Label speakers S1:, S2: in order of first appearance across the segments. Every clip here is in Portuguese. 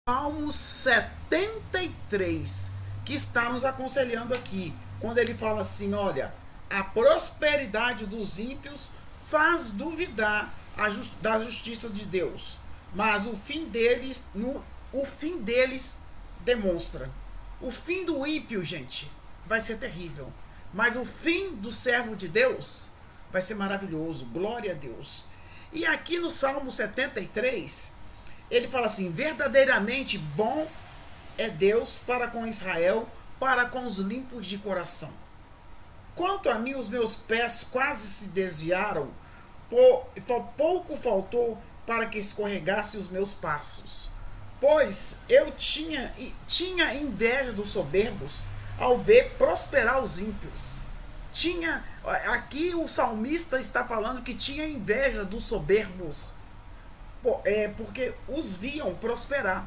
S1: Salmo 73, que está nos aconselhando aqui, quando ele fala assim: olha, a prosperidade dos ímpios faz duvidar da justiça de Deus, mas o fim deles demonstra. O fim do ímpio, gente, vai ser terrível, mas o fim do servo de Deus vai ser maravilhoso. Glória a Deus. E aqui no Salmo 73, ele fala assim: verdadeiramente bom é Deus para com Israel, para com os limpos de coração. Quanto a mim, os meus pés quase se desviaram, pouco faltou para que escorregasse os meus passos. Pois eu tinha inveja dos soberbos ao ver prosperar os ímpios. Aqui o salmista está falando que tinha inveja dos soberbos, porque os viam prosperar.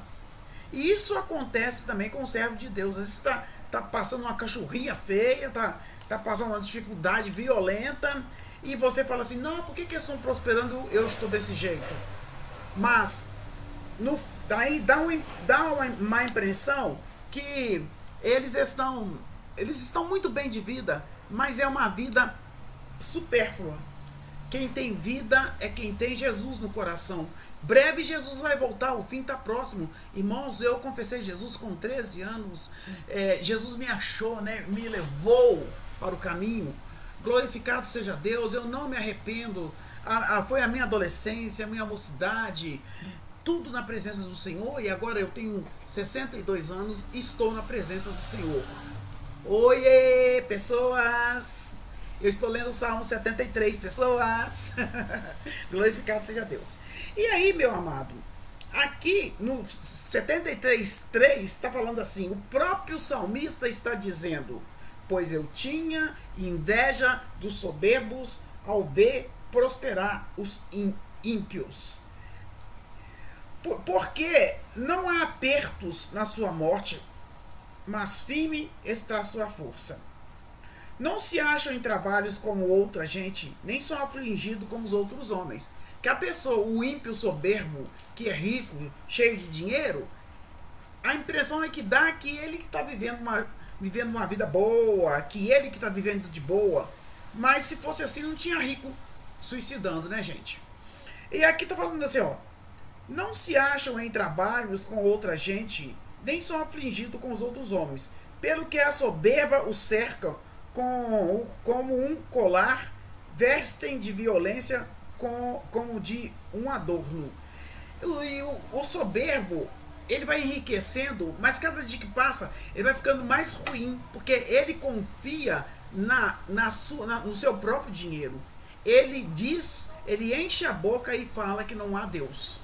S1: E isso acontece também com o servo de Deus. Às vezes tá passando uma cachorrinha feia, tá passando uma dificuldade violenta, e você fala assim: não, por que eles estão prosperando, eu estou desse jeito? Mas daí dá uma impressão que eles estão muito bem de vida, mas é uma vida supérflua. Quem tem vida é quem tem Jesus no coração. Breve Jesus vai voltar, o fim está próximo. Irmãos, eu confessei Jesus com 13 anos. Jesus me achou, né? Me levou para o caminho. Glorificado seja Deus, eu não me arrependo. Foi a minha adolescência, a minha mocidade, tudo na presença do Senhor. E agora eu tenho 62 anos e estou na presença do Senhor. Oiê, pessoas! Eu estou lendo o Salmo 73, pessoas. Glorificado seja Deus. E aí, meu amado, aqui no 73:3 está falando assim: o próprio salmista está dizendo: pois eu tinha inveja dos soberbos ao ver prosperar os ímpios. Porque não há apertos na sua morte, mas firme está a sua força. Não se acham em trabalhos como outra gente, nem são afligidos como os outros homens. Que a pessoa, o ímpio soberbo, que é rico, cheio de dinheiro, a impressão é que dá que ele que está vivendo uma vida boa, que ele que está vivendo de boa. Mas se fosse assim, não tinha rico suicidando, né, gente? E aqui está falando assim, ó: não se acham em trabalhos com outra gente, nem são afligidos com os outros homens, pelo que a soberba os cerca como um colar, vestem de violência como de um adorno. E o soberbo, ele vai enriquecendo, mas cada dia que passa, ele vai ficando mais ruim, porque ele confia no seu próprio dinheiro. Ele enche a boca e fala que não há Deus.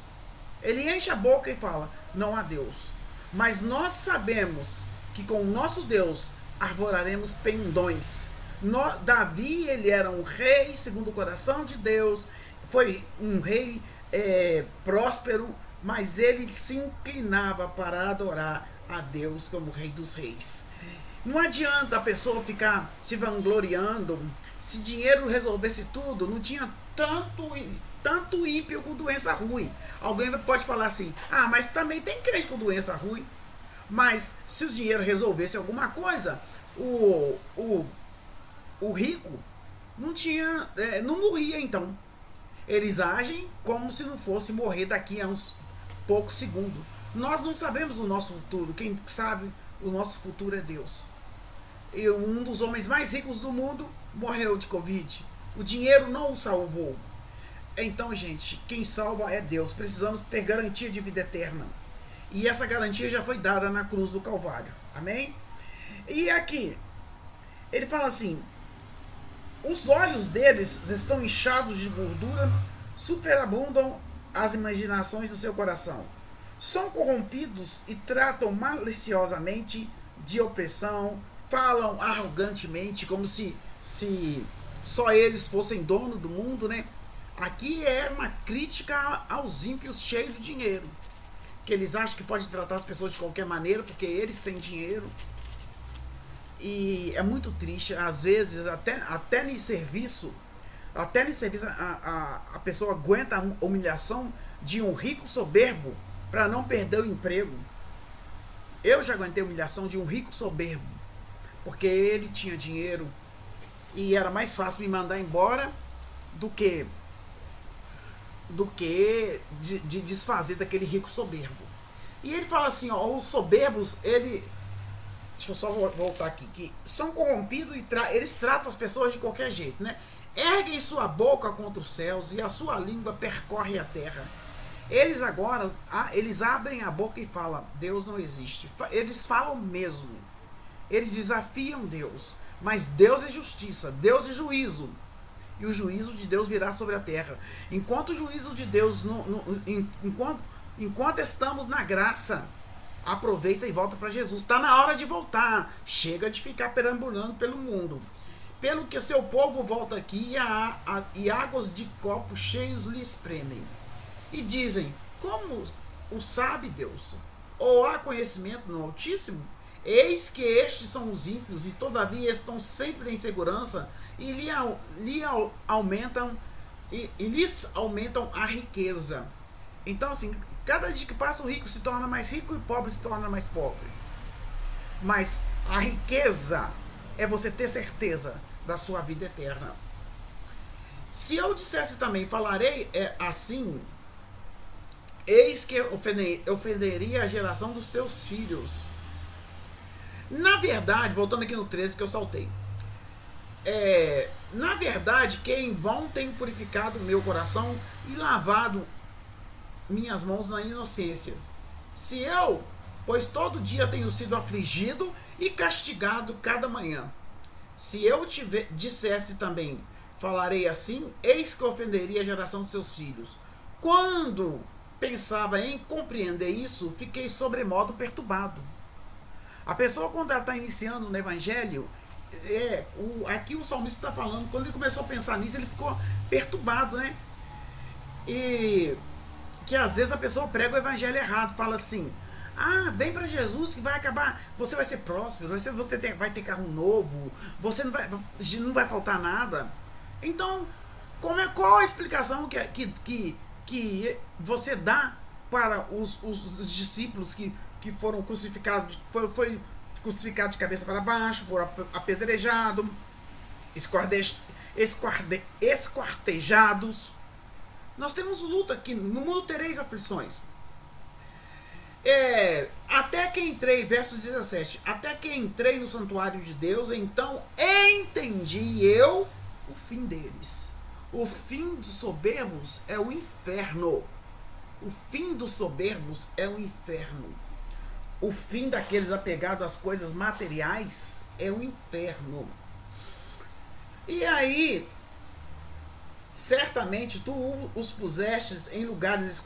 S1: Ele enche a boca e fala: não há Deus. Mas nós sabemos que com o nosso Deus arvoraremos pendões. Davi, ele era um rei segundo o coração de Deus, foi um rei próspero, mas ele se inclinava para adorar a Deus como Rei dos Reis. Não adianta a pessoa ficar se vangloriando. Se dinheiro resolvesse tudo, não tinha tanto ímpio com doença ruim. Alguém pode falar assim: ah, mas também tem crente com doença ruim. Mas se o dinheiro resolvesse alguma coisa, o rico não morria. Então eles agem como se não fosse morrer daqui a uns poucos segundos. Nós não sabemos o nosso futuro. Quem sabe o nosso futuro é Deus. E um dos homens mais ricos do mundo morreu de Covid. O dinheiro não o salvou. Então, gente, quem salva é Deus. Precisamos ter garantia de vida eterna. E essa garantia já foi dada na cruz do Calvário. Amém? E aqui, ele fala assim: os olhos deles estão inchados de gordura, superabundam as imaginações do seu coração. São corrompidos e tratam maliciosamente de opressão, falam arrogantemente, como se só eles fossem dono do mundo, né? Aqui é uma crítica aos ímpios cheios de dinheiro, que eles acham que pode tratar as pessoas de qualquer maneira porque eles têm dinheiro. E é muito triste, às vezes até no serviço a pessoa aguenta a humilhação de um rico soberbo para não perder o emprego. Eu já aguentei a humilhação de um rico soberbo, porque ele tinha dinheiro e era mais fácil me mandar embora do que de desfazer daquele rico soberbo. E ele fala assim, ó, os soberbos, deixa eu só voltar aqui, que são corrompidos e eles tratam as pessoas de qualquer jeito, né? Erguem sua boca contra os céus e a sua língua percorre a terra. Eles agora, eles abrem a boca e falam, Deus não existe. Eles falam mesmo. Eles desafiam Deus. Mas Deus é justiça, Deus é juízo. E o juízo de Deus virá sobre a terra. Enquanto o juízo de Deus, enquanto estamos na graça, aproveita e volta para Jesus. Está na hora de voltar. Chega de ficar perambulando pelo mundo. Pelo que seu povo volta aqui e águas de copos cheios lhe espremem. E dizem, como o sabe Deus? Ou há conhecimento no Altíssimo? Eis que estes são os ímpios, e todavia estão sempre em segurança, e lhes aumentam a riqueza. Então, assim, cada dia que passa o rico se torna mais rico e o pobre se torna mais pobre. Mas a riqueza é você ter certeza da sua vida eterna. Se eu dissesse também, falarei assim, eis que ofenderia a geração dos seus filhos. Na verdade, voltando aqui no 13 que eu saltei, na verdade, que em vão tenho purificado meu coração e lavado minhas mãos na inocência. Pois todo dia tenho sido afligido e castigado cada manhã. Se eu dissesse também, falarei assim, eis que ofenderia a geração dos seus filhos. Quando pensava em compreender isso, fiquei sobremodo perturbado. A pessoa, quando ela está iniciando no Evangelho, aqui o salmista está falando, quando ele começou a pensar nisso, ele ficou perturbado, né? E que às vezes a pessoa prega o Evangelho errado, fala assim, vem para Jesus que vai acabar, você vai ser próspero, você vai ter carro novo, você não vai faltar nada. Então, qual a explicação que você dá para os discípulos que foram crucificados, foi crucificado de cabeça para baixo, foram apedrejados, esquartejados? Nós temos luta aqui, no mundo tereis aflições. Até que entrei, verso 17, até que entrei no santuário de Deus, então entendi eu o fim deles. O fim dos soberbos é o inferno. O fim dos soberbos é o inferno. O fim daqueles apegados às coisas materiais é o inferno. E aí, certamente tu os pusestes em lugares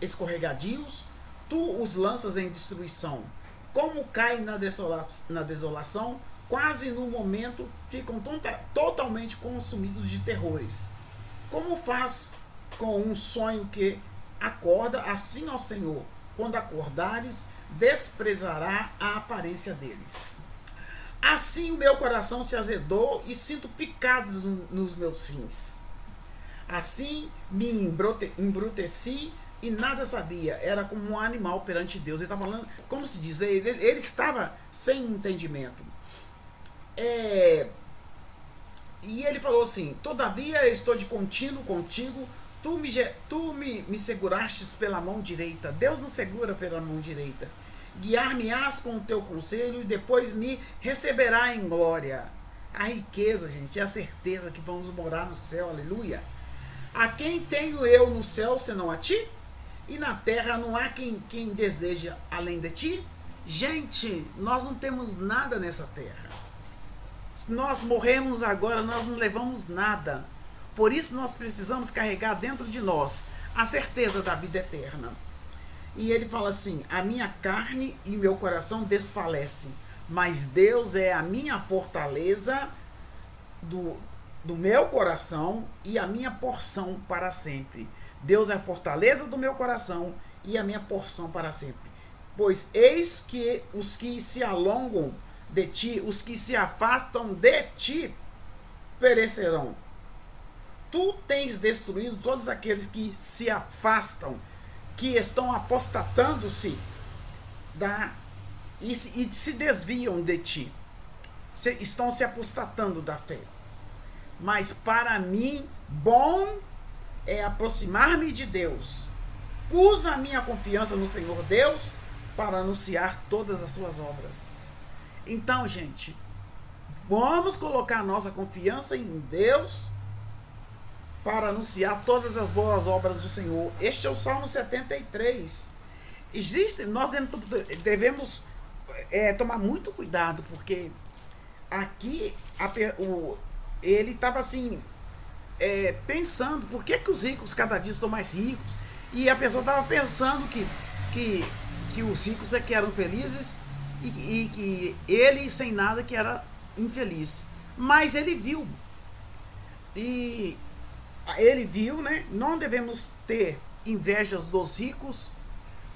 S1: escorregadios, tu os lanças em destruição. Como caem na desolação, quase no momento ficam totalmente consumidos de terrores. Como faz com um sonho que acorda, assim ao Senhor, quando acordares, desprezará a aparência deles. Assim o meu coração se azedou e sinto picados nos meus rins. Assim me embruteci e nada sabia. Era como um animal perante Deus. Ele está falando, como se diz, ele estava sem entendimento. E ele falou assim, todavia estou de contínuo contigo, tu me segurastes pela mão direita. Deus não segura pela mão direita. Guiar-me-ás com o teu conselho e depois me receberá em glória. A riqueza, gente, é a certeza que vamos morar no céu, aleluia. A quem tenho eu no céu senão a ti? E na terra não há quem deseja além de ti? Gente, nós não temos nada nessa terra. Se nós morremos agora, nós não levamos nada. Por isso nós precisamos carregar dentro de nós a certeza da vida eterna. E ele fala assim, a minha carne e meu coração desfalece, mas Deus é a minha fortaleza do meu coração e a minha porção para sempre. Deus é a fortaleza do meu coração e a minha porção para sempre. Pois eis que os que se alongam de ti, os que se afastam de ti, perecerão. Tu tens destruído todos aqueles que se afastam. que estão apostatando-se e se desviam de ti. Estão se apostatando da fé. Mas para mim, bom é aproximar-me de Deus. Pus a minha confiança no Senhor Deus para anunciar todas as suas obras. Então, gente, vamos colocar nossa confiança em Deus para anunciar todas as boas obras do Senhor. Este é o Salmo 73. Nós devemos tomar muito cuidado, porque aqui ele estava assim, pensando, por que os ricos cada dia estão mais ricos? E a pessoa estava pensando que os ricos é que eram felizes e que ele, sem nada, que era infeliz. Mas ele viu. E ele viu, né? Não devemos ter invejas dos ricos,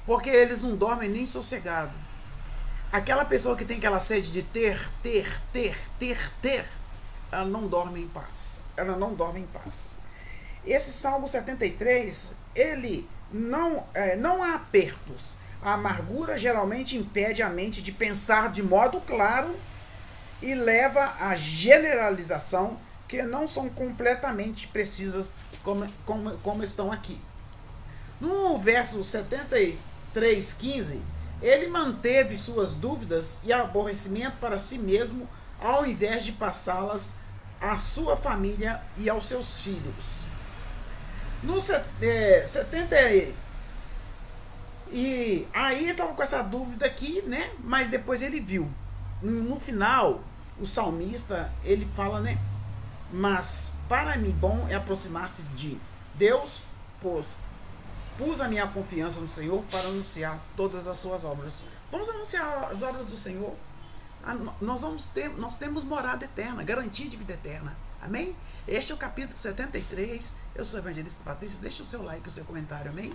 S1: porque eles não dormem nem sossegado. Aquela pessoa que tem aquela sede de ter, ela não dorme em paz. Ela não dorme em paz. Esse Salmo 73, ele não há apertos. A amargura geralmente impede a mente de pensar de modo claro e leva à generalização que não são completamente precisas como estão aqui. No verso 73:15, ele manteve suas dúvidas e aborrecimento para si mesmo, ao invés de passá-las à sua família e aos seus filhos. No 70 e aí ele estava com essa dúvida aqui, né? Mas depois ele viu. No final, o salmista, ele fala, né? Mas para mim bom é aproximar-se de Deus, pois pus a minha confiança no Senhor para anunciar todas as suas obras. Vamos anunciar as obras do Senhor. Nós temos morada eterna, garantia de vida eterna. Amém? Este é o capítulo 73. Eu sou o evangelista Patrício. Deixa o seu like, o seu comentário. Amém?